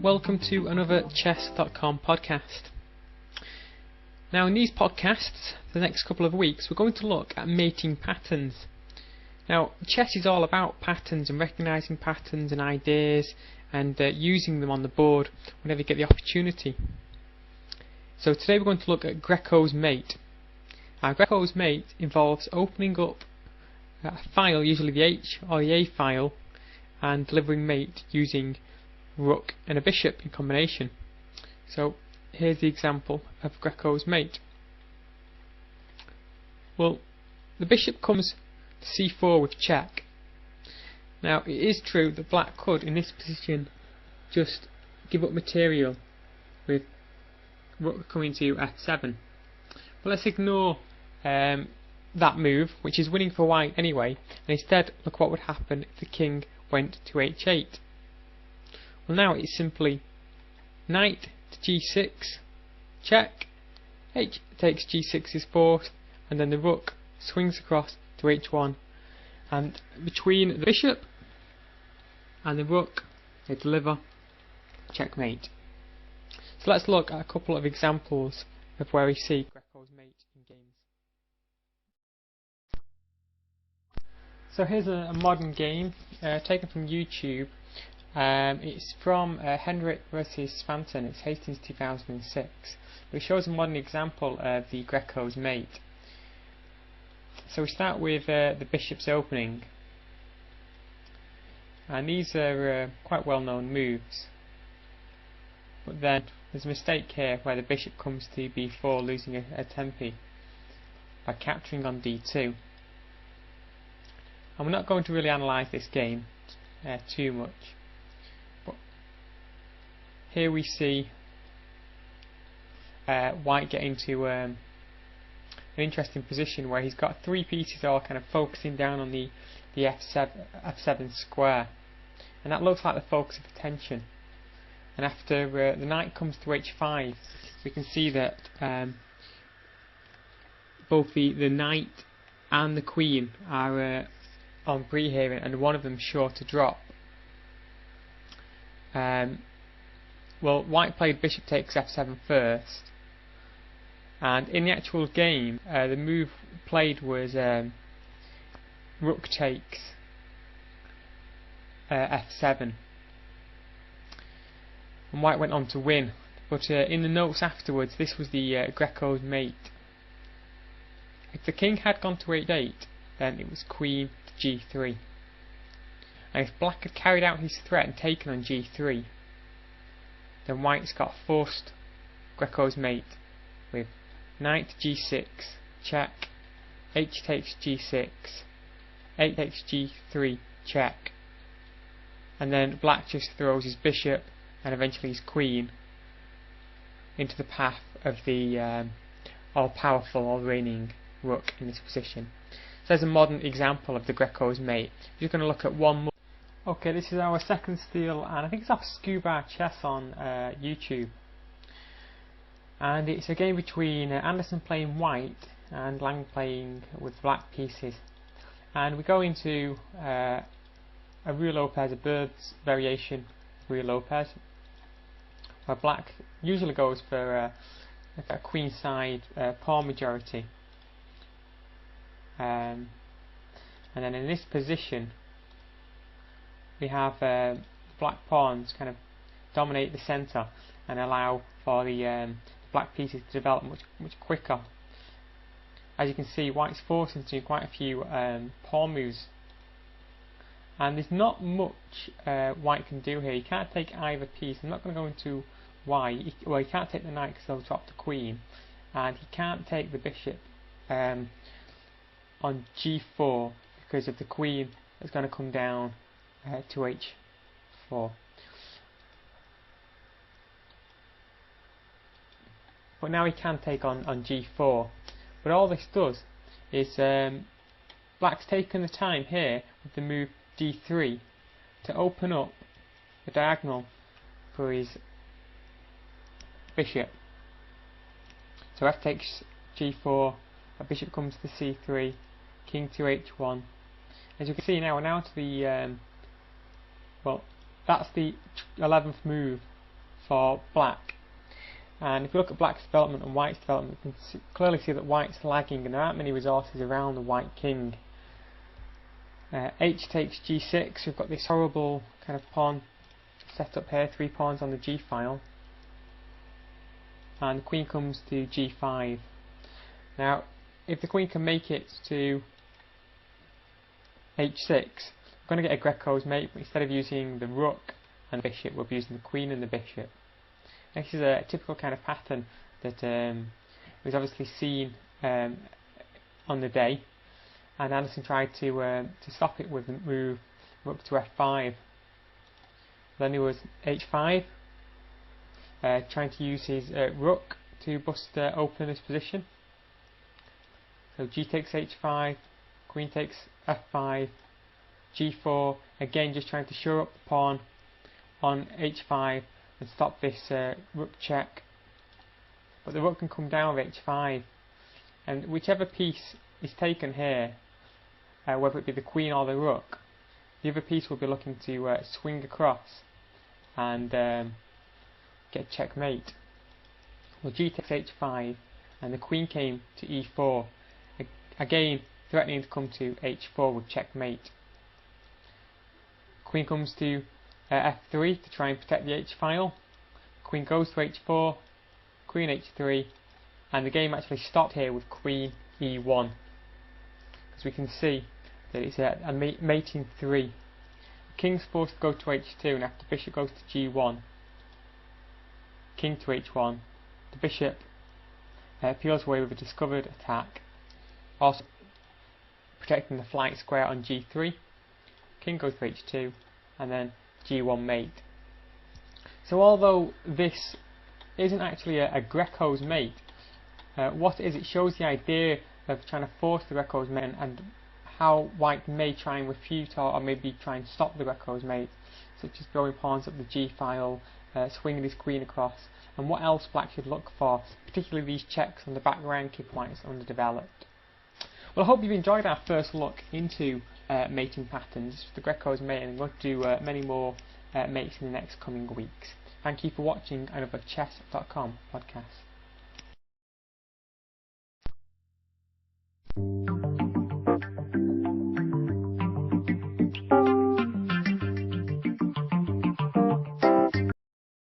welcome to another Chess.com podcast. Now in these podcasts, the next couple of weeks, we're going to look at mating patterns. Now chess is all about patterns and recognising patterns and ideas and using them on the board whenever you get the opportunity. So today we're going to look at Greco's mate. Greco's mate involves opening up a file, usually the H or the A file, and delivering mate using rook and a bishop in combination. So here's the example of Greco's mate. Well, the bishop comes to c4 with check. Now it is true that black could in this position just give up material with rook coming to f7, but let's ignore that move, which is winning for white anyway, and instead look what would happen if the king went to h8. Well, now it's simply knight to g6, check, h takes g6 is forced, and then the rook swings across to h1, and between the bishop and the rook they deliver checkmate. So let's look at a couple of examples of where we see Greco's mate in games. So here's a modern game taken from YouTube. It's from Hendrik versus Svanton. It's Hastings 2006. But it shows a modern example of the Greco's mate. So we start with the bishop's opening, and these are quite well known moves. But then there's a mistake here where the bishop comes to b4, losing a tempi by capturing on d2. And we're not going to really analyse this game too much. But here we see white getting to an interesting position where he's got three pieces all kind of focusing down on the f7 square, and that looks like the focus of attention. And after the knight comes to h5, we can see that both the knight and the queen are on pre here, and one of them sure to drop. Well, white played bishop takes f7 first, and in the actual game the move played was rook takes f7, and white went on to win. But in the notes afterwards, this was the Greco's mate. If the king had gone to h8, then it was queen to g3, and if black had carried out his threat and taken on g3, then white's got forced Greco's mate with knight to g6, check, h takes g6, h takes g3, check, and then black just throws his bishop and eventually his queen into the path of the all-powerful, all-reigning rook in this position. So there's a modern example of the Greco's mate. We're just going to look at one more. Okay, this is our second steal, and I think it's off Scuba Chess on YouTube. And it's a game between Anderson playing white and Lang playing with black pieces. And we go into a Ruy Lopez, a bird's variation Ruy Lopez, where black usually goes for a queenside pawn majority. And then in this position we have black pawns kind of dominate the centre and allow for the black pieces to develop much quicker. As you can see, white's forced into quite a few pawn moves, and there's not much white can do here. He can't take either piece. I'm not going to go into why. He can't take the knight because he'll drop the queen, and he can't take the bishop on g4 because of the queen that's going to come down to h4. But now he can take on g4. But all this does is black's taken the time here with the move d3 to open up the diagonal for his bishop. So f takes g4, a bishop comes to c3, king to h1. As you can see now, we're now to the well, that's the 11th move for black. And if you look at black's development and white's development, you can clearly see that white's lagging and there aren't many resources around the white king. H takes g6, we've got this horrible kind of pawn set up here, 3 pawns on the g file, and the queen comes to g5. Now if the queen can make it to h6, we're going to get a Greco's mate, but instead of using the rook and the bishop, we'll be using the queen and the bishop. This is a typical kind of pattern that was obviously seen on the day, and Anderson tried to stop it with the move rook to f5. Then there was h5, trying to use his rook to bust open this position. So g takes h5, queen takes f5, g4, again just trying to shore up the pawn on h5 and stop this rook check. But the rook can come down with h5, and whichever piece is taken here, whether it be the queen or the rook, the other piece will be looking to swing across and get checkmate. Well, g takes h5 and the queen came to e4, again threatening to come to h4 with checkmate. Queen comes to f3 to try and protect the h file. Queen goes to h4, queen h3, and the game actually stopped here with queen e1, because we can see that it's a mating 3. The king's forced to go to h2, and after bishop goes to g1, king to h1, the bishop peels away with a discovered attack, also protecting the flight square on g3. King goes to h2, and then g1 mate. So although this isn't actually a Greco's mate, what it is, it shows the idea of trying to force the Greco's mate, and how white may try and refute or maybe try and stop the Greco's mate, such as throwing pawns up the g file, swinging his queen across, and what else black should look for, particularly these checks on the back rank if white is underdeveloped. Well, I hope you've enjoyed our first look into mating patterns. This is the Greco's mate, and I'm going to do many more mates in the next coming weeks. Thank you for watching another Chess.com podcast.